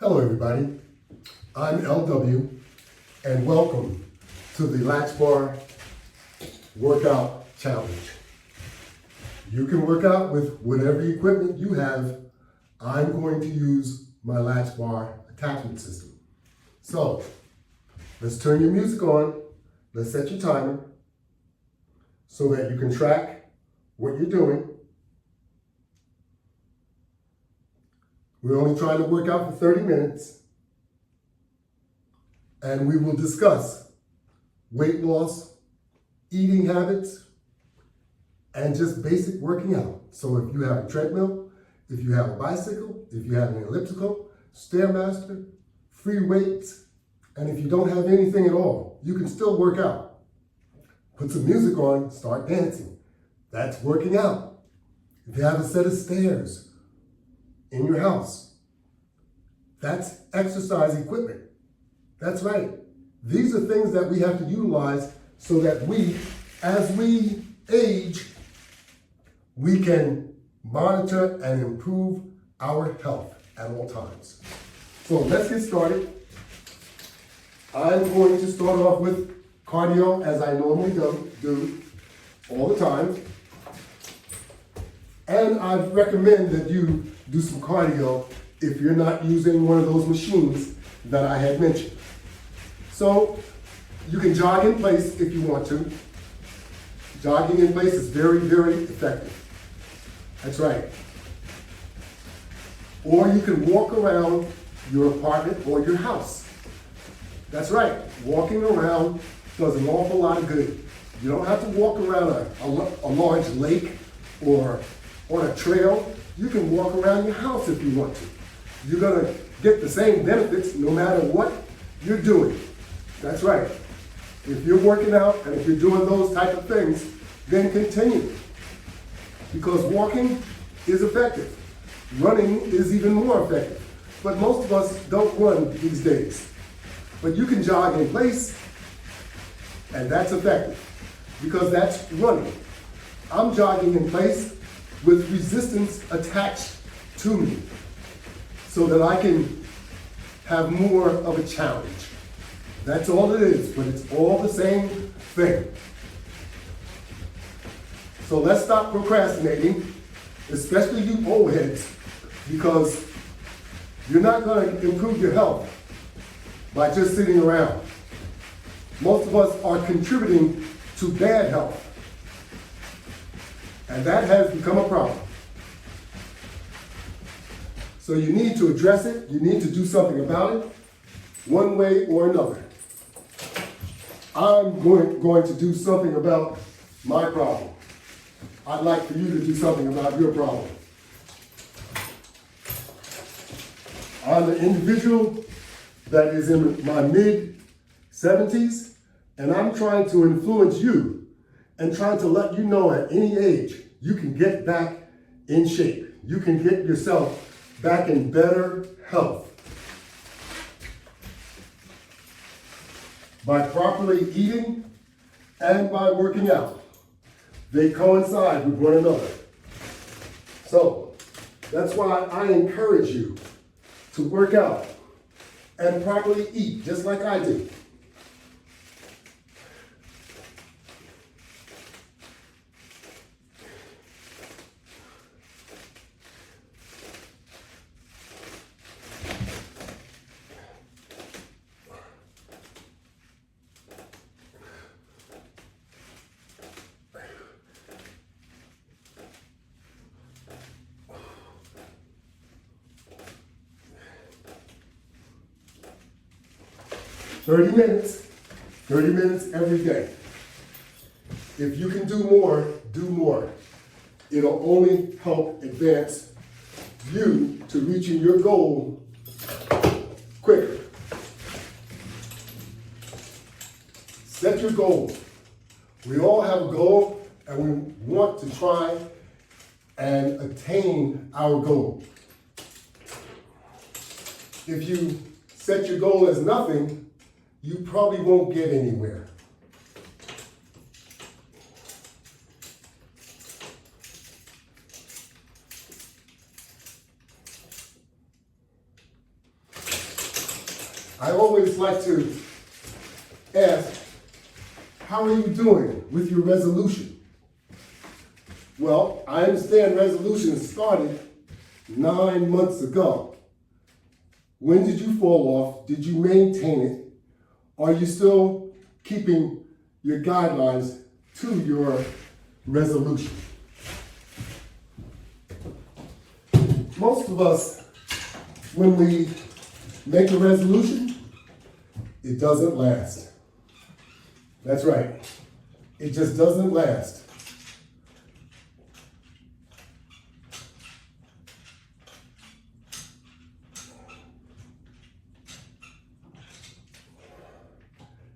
Hello everybody, I'm LW and welcome to the Latchbar Workout Challenge. You can work out with whatever equipment you have. I'm going to use my Latchbar attachment system. So, let's turn your music on, let's set your timer so that you can track what you're doing. We're only trying to work out for 30 minutes, and we will discuss weight loss, eating habits, and just basic working out. So if you have a treadmill, if you have a bicycle, if you have an elliptical, Stairmaster, free weights, and if you don't have anything at all, you can still work out. Put some music on, start dancing. That's working out. If you have a set of stairs in your house, that's exercise equipment. That's right. These are things that we have to utilize so that we, as we age, we can monitor and improve our health at all times. So let's get started. I'm going to start off with cardio as I normally do all the time. And I recommend that you do some cardio if you're not using one of those machines that I had mentioned. So you can jog in place if you want to. Jogging in place is very, very effective. That's right. Or you can walk around your apartment or your house. That's right. Walking around does an awful lot of good. You don't have to walk around a large lake or on a trail. You can walk around your house if you want to. You're gonna get the same benefits no matter what you're doing. That's right. If you're working out and if you're doing those type of things, then continue. Because walking is effective. Running is even more effective. But most of us don't run these days. But you can jog in place, and that's effective because that's running. I'm jogging in place with resistance attached to me so that I can have more of a challenge. That's all it is, but it's all the same thing. So let's stop procrastinating, especially you old heads, because you're not going to improve your health by just sitting around. Most of us are contributing to bad health. And that has become a problem. So you need to address it. You need to do something about it, one way or another. I'm going to do something about my problem. I'd like for you to do something about your problem. I'm an individual that is in my mid-70s, and I'm trying to influence you and trying to let you know at any age, you can get back in shape. You can get yourself back in better health by properly eating and by working out. They coincide with one another. So that's why I encourage you to work out and properly eat, just like I do. Thirty minutes every day. If you can do more, do more. It'll only help advance you to reaching your goal quicker. Set your goal. We all have a goal and we want to try and attain our goal. If you set your goal as nothing, you probably won't get anywhere. I always like to ask, how are you doing with your resolution? Well, I understand resolutions started 9 months ago. When did you fall off? Did you maintain it? Are you still keeping your guidelines to your resolution? Most of us, when we make a resolution, it doesn't last. That's right. It just doesn't last.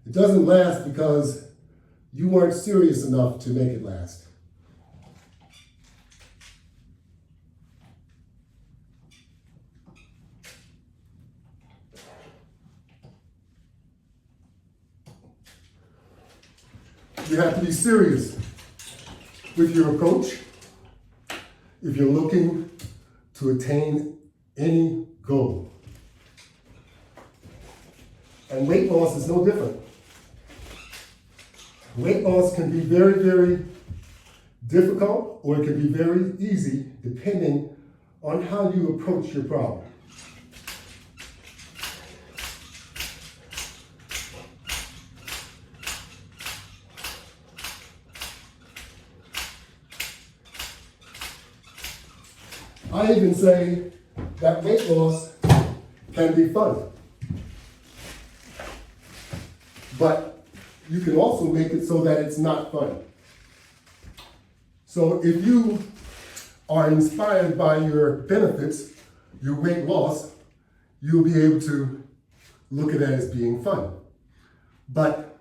It doesn't last because you weren't serious enough to make it last. You have to be serious with your approach if you're looking to attain any goal. And weight loss is no different. Weight loss can be very, very difficult, or it can be very easy depending on how you approach your problem. I even say that weight loss can be fun. But you can also make it so that it's not fun. So if you are inspired by your benefits, your weight loss, you'll be able to look at it as being fun. But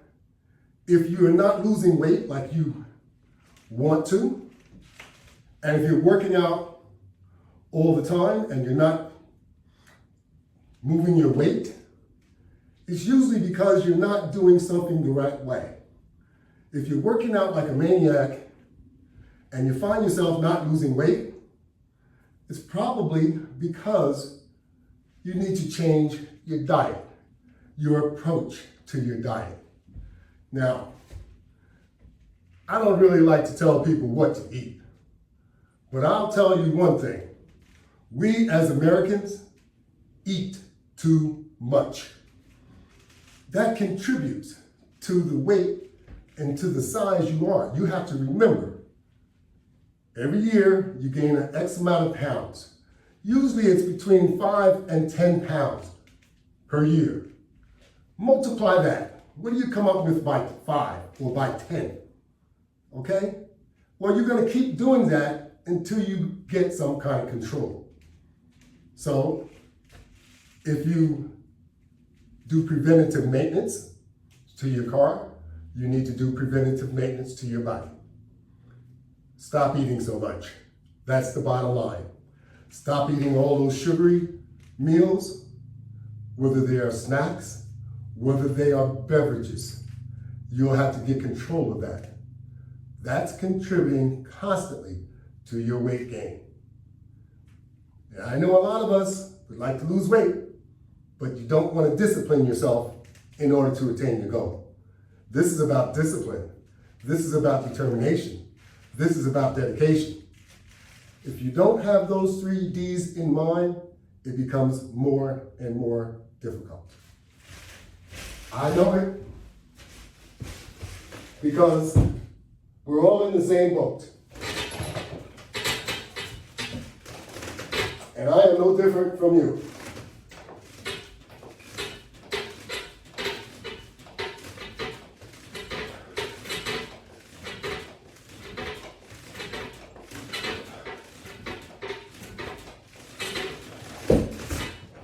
if you're not losing weight like you want to, and if you're working out all the time and you're not moving your weight, it's usually because you're not doing something the right way. If you're working out like a maniac and you find yourself not losing weight, it's probably because you need to change your diet, your approach to your diet. Now, I don't really like to tell people what to eat, but I'll tell you one thing. We as Americans eat too much. That contributes to the weight and to the size you are. You have to remember, every year you gain an X amount of pounds. Usually it's between 5 and 10 pounds per year. Multiply that. What do you come up with by 5 or by 10? Okay? Well, you're going to keep doing that until you get some kind of control. So, if you do preventative maintenance to your car, you need to do preventative maintenance to your body. Stop eating so much. That's the bottom line. Stop eating all those sugary meals, whether they are snacks, whether they are beverages. You'll have to get control of that. That's contributing constantly to your weight gain. Now, I know a lot of us would like to lose weight, but you don't want to discipline yourself in order to attain your goal. This is about discipline. This is about determination. This is about dedication. If you don't have those 3 Ds in mind, it becomes more and more difficult. I know it because we're all in the same boat. And I am no different from you.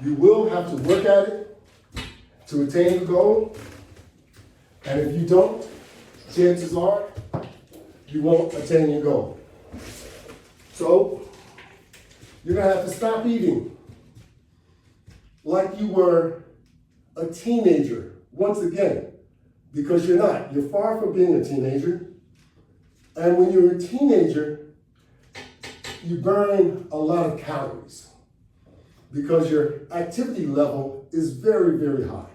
You will have to work at it to attain the goal. And if you don't, chances are you won't attain your goal. So, you're going to have to stop eating like you were a teenager, once again, because you're not. You're far from being a teenager. And when you're a teenager, you burn a lot of calories. because your activity level is very, very high.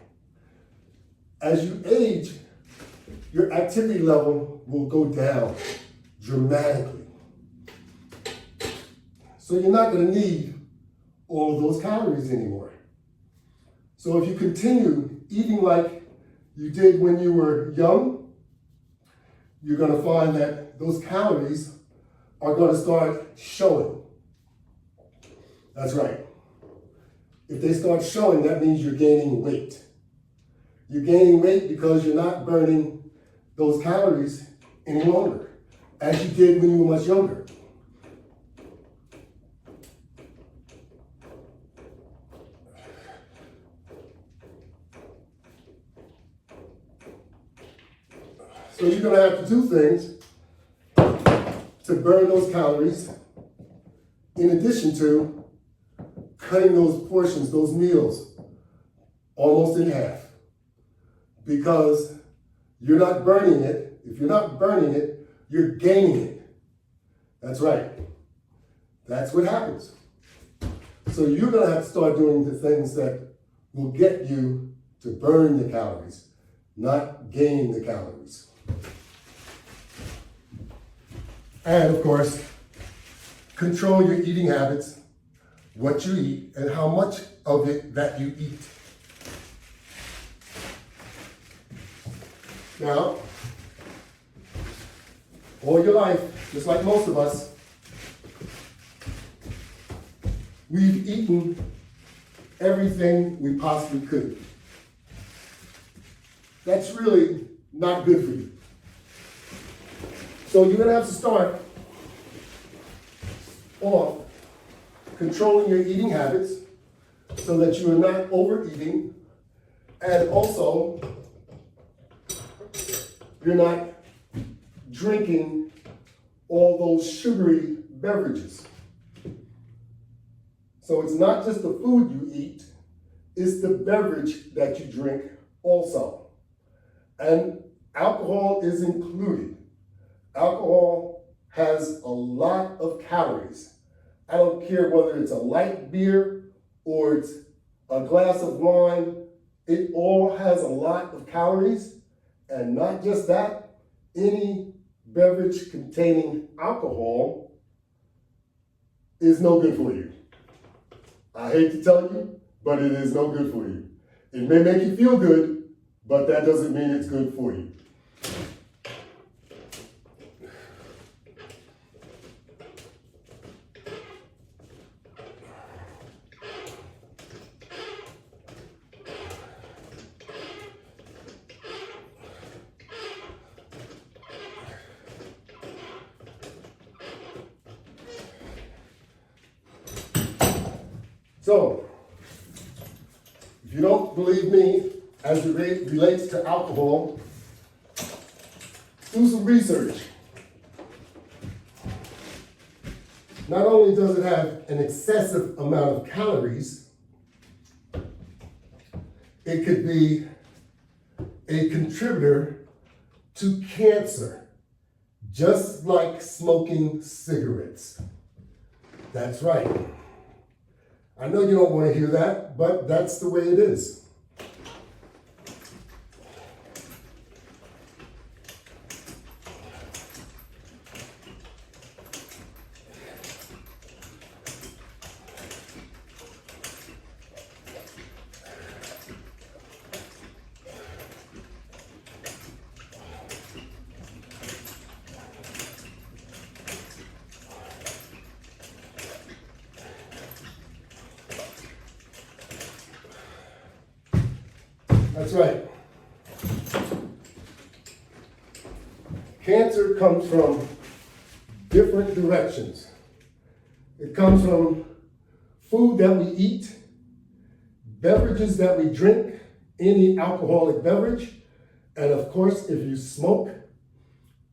As you age, your activity level will go down dramatically. So you're not going to need all of those calories anymore. So if you continue eating like you did when you were young, you're going to find that those calories are going to start showing. That's right. If they start showing, that means you're gaining weight. You're gaining weight because you're not burning those calories any longer, as you did when you were much younger. So you're going to have to do things to burn those calories, in addition to cutting those portions, those meals, almost in half. Because you're not burning it. If you're not burning it, you're gaining it. That's right. That's what happens. So you're going to have to start doing the things that will get you to burn the calories, not gain the calories. And of course, control your eating habits, what you eat, and how much of it that you eat. Now, all your life, just like most of us, we've eaten everything we possibly could. That's really not good for you. So you're going to have to start off controlling your eating habits so that you are not overeating, and also you're not drinking all those sugary beverages. So it's not just the food you eat, it's the beverage that you drink also. And alcohol is included. Alcohol has a lot of calories. I don't care whether it's a light beer or it's a glass of wine, it all has a lot of calories. And not just that, any beverage containing alcohol is no good for you. I hate to tell you, but it is no good for you. It may make you feel good, but that doesn't mean it's good for you. So, if you don't believe me as it relates to alcohol, do some research. Not only does it have an excessive amount of calories, it could be a contributor to cancer, just like smoking cigarettes. That's right. I know you don't want to hear that, but that's the way it is. That's right. Cancer comes from different directions. It comes from food that we eat, beverages that we drink, any alcoholic beverage, and of course, if you smoke,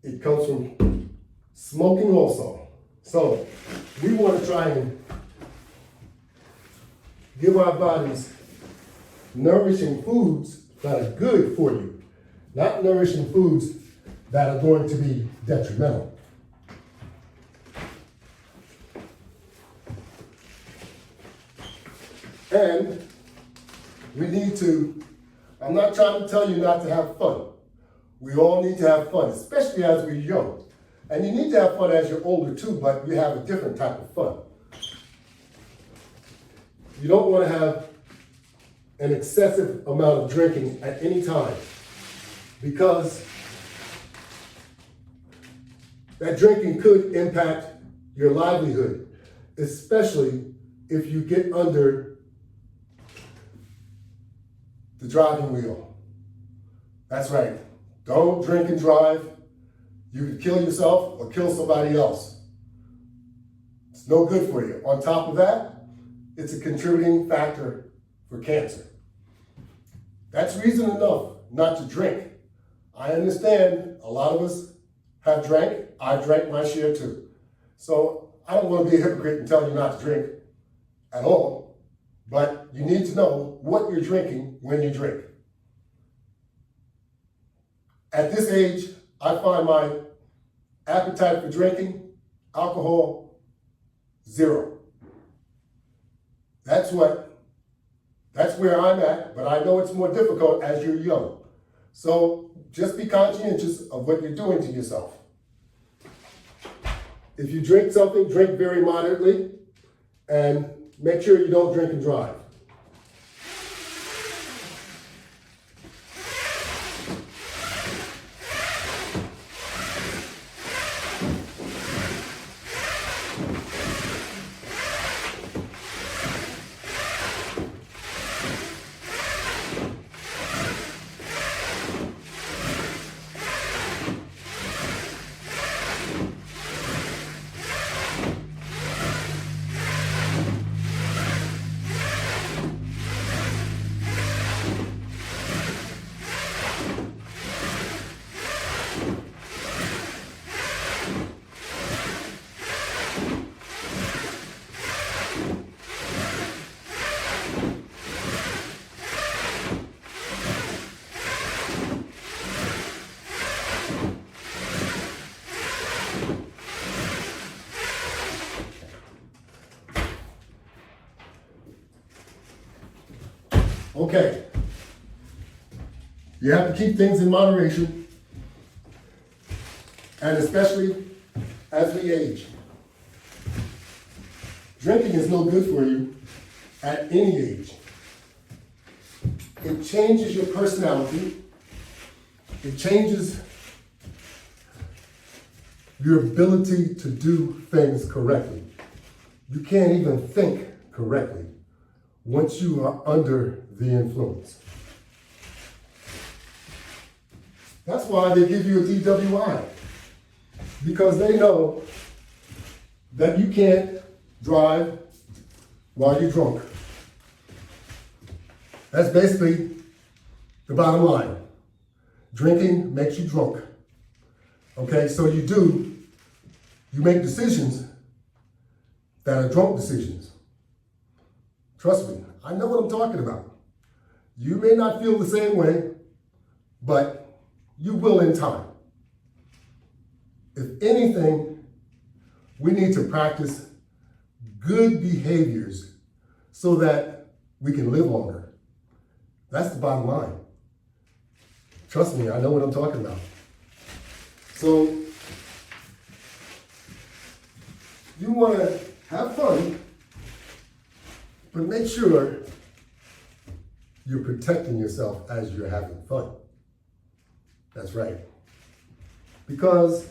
it comes from smoking also. So we want to try and give our bodies nourishing foods that are good for you, not nourishing foods that are going to be detrimental. And we need to, I'm not trying to tell you not to have fun. We all need to have fun, especially as we're young. And you need to have fun as you're older too, but you have a different type of fun. You don't want to have an excessive amount of drinking at any time, because that drinking could impact your livelihood, especially if you get under the driving wheel. That's right. Don't drink and drive. You could kill yourself or kill somebody else. It's no good for you. On top of that, it's a contributing factor for cancer. That's reason enough not to drink. I understand a lot of us have drank. I drank my share too. So I don't want to be a hypocrite and tell you not to drink at all, but you need to know what you're drinking when you drink. At this age, I find my appetite for drinking alcohol 0. That's where I'm at, but I know it's more difficult as you're young. So just be conscientious of what you're doing to yourself. If you drink something, drink very moderately, and make sure you don't drink and drive. Okay, you have to keep things in moderation, and especially as we age. Drinking is no good for you at any age. It changes your personality. It changes your ability to do things correctly. You can't even think correctly once you are under the influence. That's why they give you a DWI, because they know that you can't drive while you're drunk. That's basically the bottom line. Drinking makes you drunk. Okay, so you make decisions that are drunk decisions. Trust me, I know what I'm talking about. You may not feel the same way, but you will in time. If anything, we need to practice good behaviors so that we can live longer. That's the bottom line. Trust me, I know what I'm talking about. So, you want to have fun, but make sure you're protecting yourself as you're having fun. That's right. Because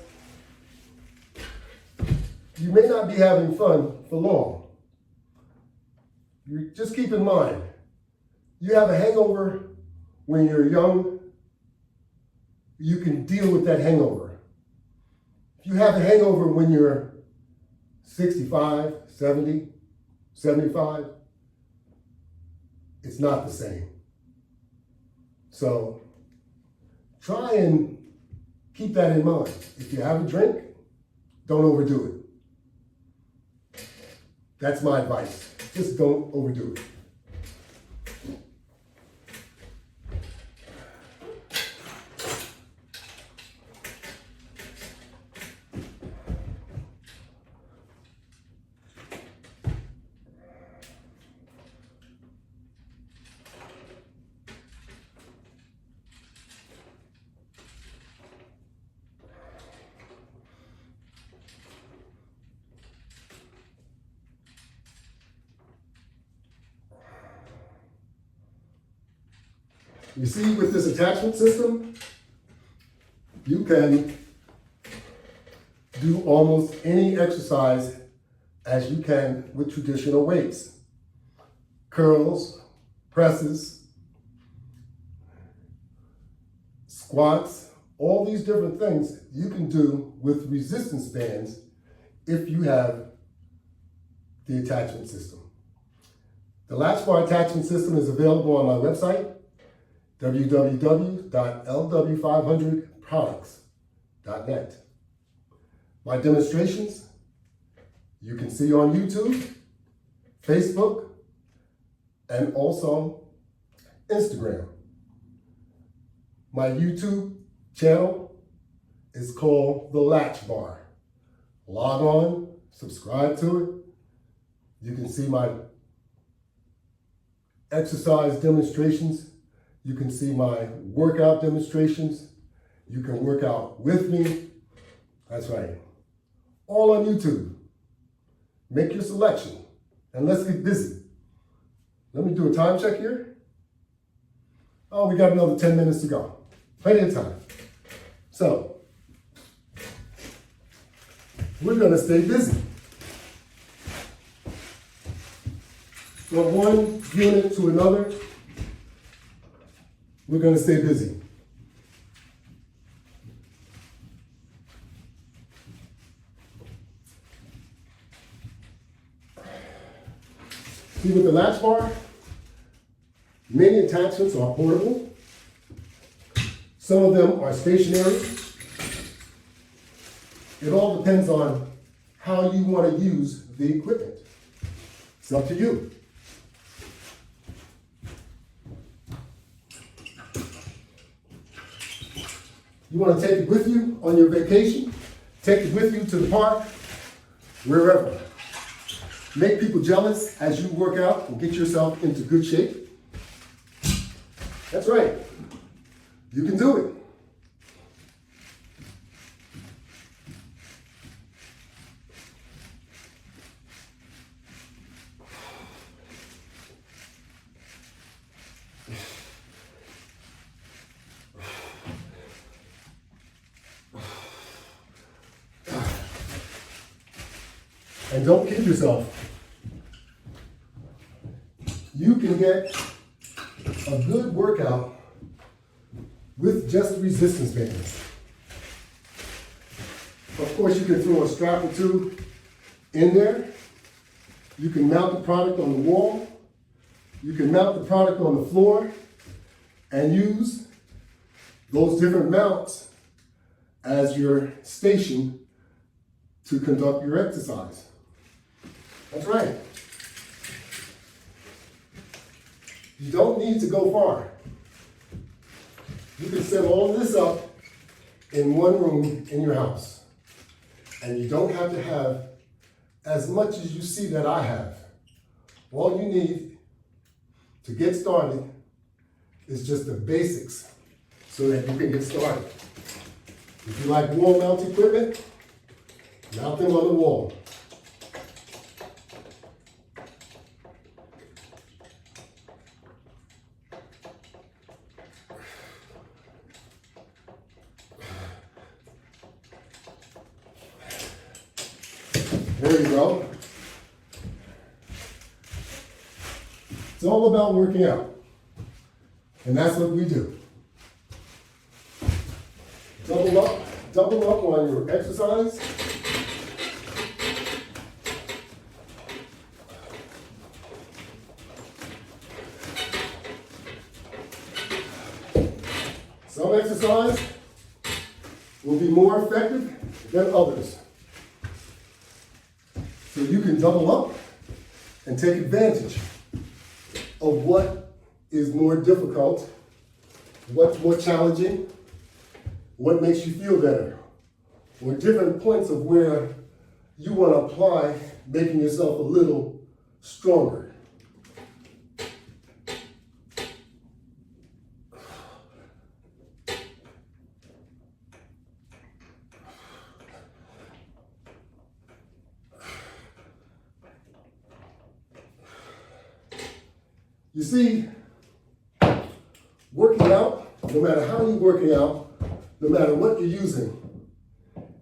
you may not be having fun for long. You just keep in mind, you have a hangover when you're young, you can deal with that hangover. If you have a hangover when you're 65, 70, 75, it's not the same. So try and keep that in mind. If you have a drink, don't overdo it. That's my advice. Just don't overdo it. You see, with this attachment system, you can do almost any exercise as you can with traditional weights. Curls, presses, squats, all these different things you can do with resistance bands if you have the attachment system. The Latchbar attachment system is available on my website, www.lw500products.net. My demonstrations you can see on YouTube, Facebook, and also Instagram. My YouTube channel is called The Latchbar. Log on, subscribe to it. You can see my exercise demonstrations. You can see my workout demonstrations. You can work out with me. That's right. All on YouTube. Make your selection and let's get busy. Let me do a time check here. Oh, we got another 10 minutes to go. Plenty of time. So, we're gonna stay busy. From one unit to another, we're gonna stay busy. See, with the Latchbar, many attachments are portable. Some of them are stationary. It all depends on how you want to use the equipment. It's up to you. You want to take it with you on your vacation, take it with you to the park, wherever. Make people jealous as you work out and get yourself into good shape. That's right. You can do it. And don't kid yourself. You can get a good workout with just resistance bands. Of course, you can throw a strap or two in there. You can mount the product on the wall. You can mount the product on the floor and use those different mounts as your station to conduct your exercise. That's right. You don't need to go far. You can set all of this up in one room in your house. And you don't have to have as much as you see that I have. All you need to get started is just the basics so that you can get started. If you like wall mount equipment, mount them on the wall. There you go. It's all about working out. And that's what we do. Double up on your exercise. Some exercise will be more effective than others. So you can double up and take advantage of what is more difficult, what's more challenging, what makes you feel better, or different points of where you want to apply making yourself a little stronger. You see, Working out, no matter how you're working out, no matter what you're using,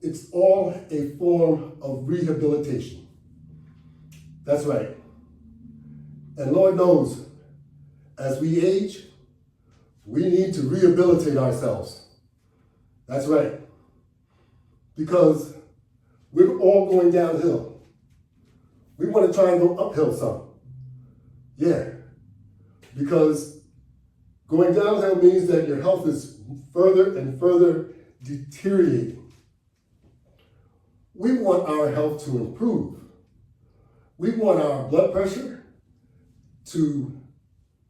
it's all a form of rehabilitation. That's right. And Lord knows, as we age, we need to rehabilitate ourselves. That's right. Because we're all going downhill. We want to try and go uphill some. Yeah. Because going downhill means that your health is further and further deteriorating. We want our health to improve. We want our blood pressure to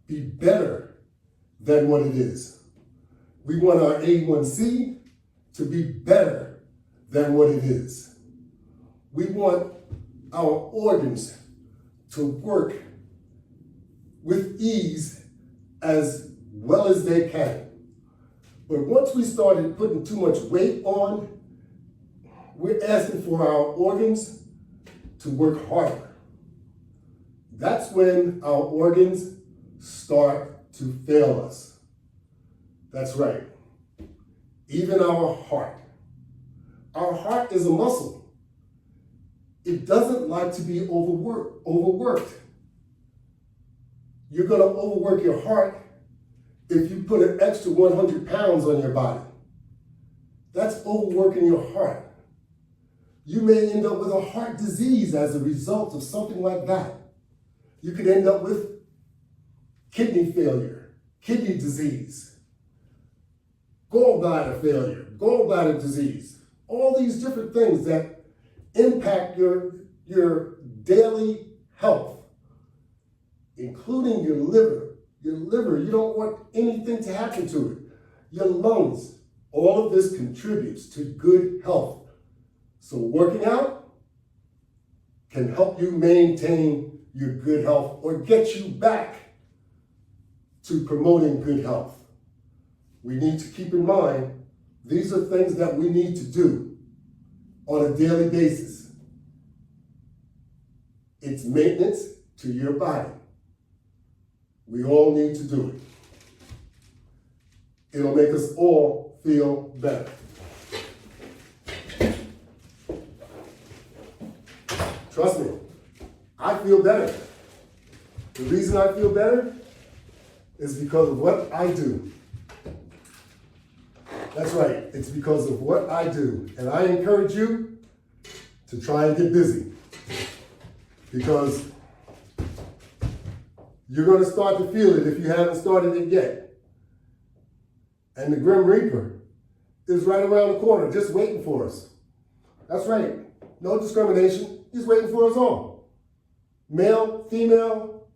be better than what it is. We want our A1C to be better than what it is. We want our organs to work with ease as well as they can. But once we started putting too much weight on, we're asking for our organs to work harder. That's when our organs start to fail us. That's right. Even our heart. Our heart is a muscle. It doesn't like to be overworked. You're going to overwork your heart if you put an extra 100 pounds on your body. That's overworking your heart. You may end up with a heart disease as a result of something like that. You could end up with kidney failure, kidney disease, gallbladder failure, gallbladder disease, all these different things that impact your daily health, including your liver. Your liver, you don't want anything to happen to it. Your lungs, all of this contributes to good health. So working out can help you maintain your good health or get you back to promoting good health. We need to keep in mind, these are things that we need to do on a daily basis. It's maintenance to your body. We all need to do it. It'll make us all feel better. Trust me, I feel better. The reason I feel better is because of what I do. That's right, it's because of what I do. And I encourage you to try and get busy, because you're going to start to feel it if you haven't started it yet. And the Grim Reaper is right around the corner, just waiting for us. That's right, no discrimination. He's waiting for us all. Male, female,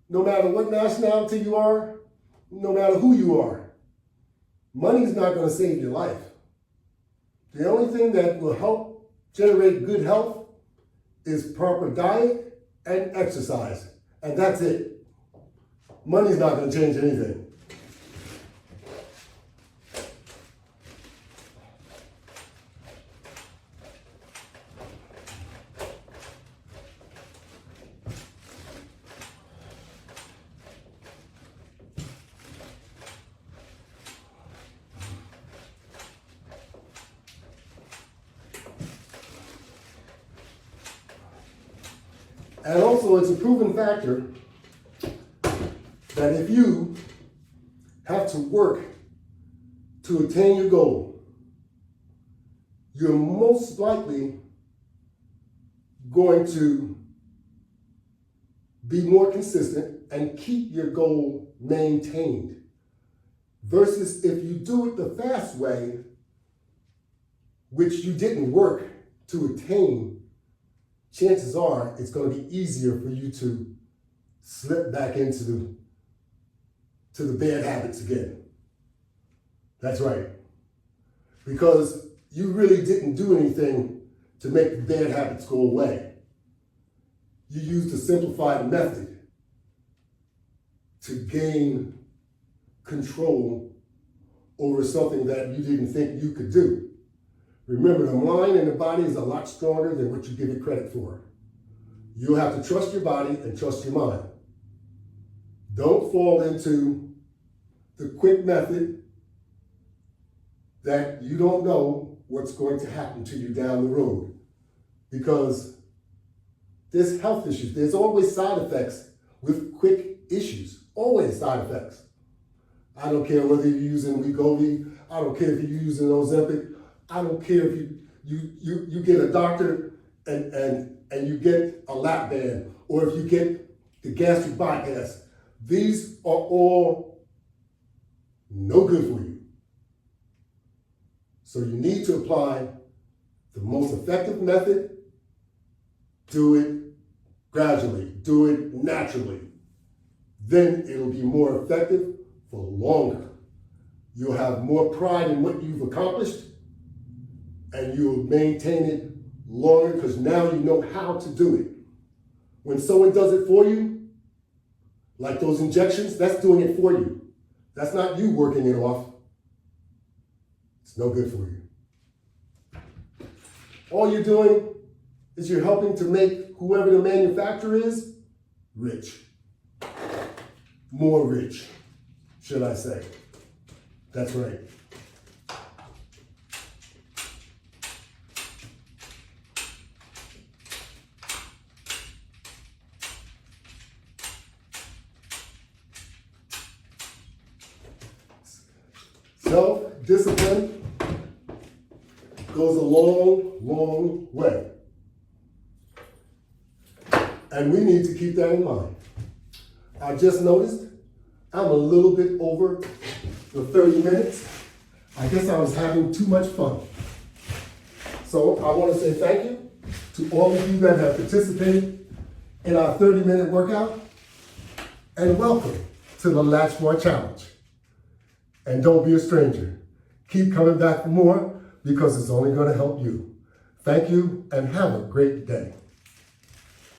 no matter what nationality you are, no matter who you are. Money's not going to save your life. The only thing that will help generate good health is proper diet and exercise. And that's it. Money's not going to change anything. And also, it's a proven factor that if you have to work to attain your goal, you're most likely going to be more consistent and keep your goal maintained. Versus if you do it the fast way, which you didn't work to attain, chances are it's going to be easier for you to slip back into the bad habits again. That's right. Because you really didn't do anything to make the bad habits go away. You used a simplified method to gain control over something that you didn't think you could do. Remember, the mind and the body is a lot stronger than what you give it credit for. You'll have to trust your body and trust your mind. Don't fall into the quick method that you don't know what's going to happen to you down the road. Because there's health issues. There's always side effects with quick issues. Always side effects. I don't care whether you're using Wegovy. I don't care if you're using Ozempic. I don't care if you get a doctor and you get a lap band, or if you get the gastric bypass. These are all no good for you. So you need to apply the most effective method. Do it gradually, do it naturally. Then it'll be more effective for longer. You'll have more pride in what you've accomplished, and you'll maintain it longer because now you know how to do it. When someone does it for you, like those injections, that's doing it for you. That's not you working it off. It's no good for you. All you're doing is you're helping to make whoever the manufacturer is rich. More rich, should I say. That's right. Self-discipline goes a long, long way. And we need to keep that in mind. I just noticed I'm a little bit over the 30 minutes. I guess I was having too much fun. So I want to say thank you to all of you that have participated in our 30-minute workout. And welcome to the Latchbar Challenge. And don't be a stranger. Keep coming back for more because it's only going to help you. Thank you and have a great day.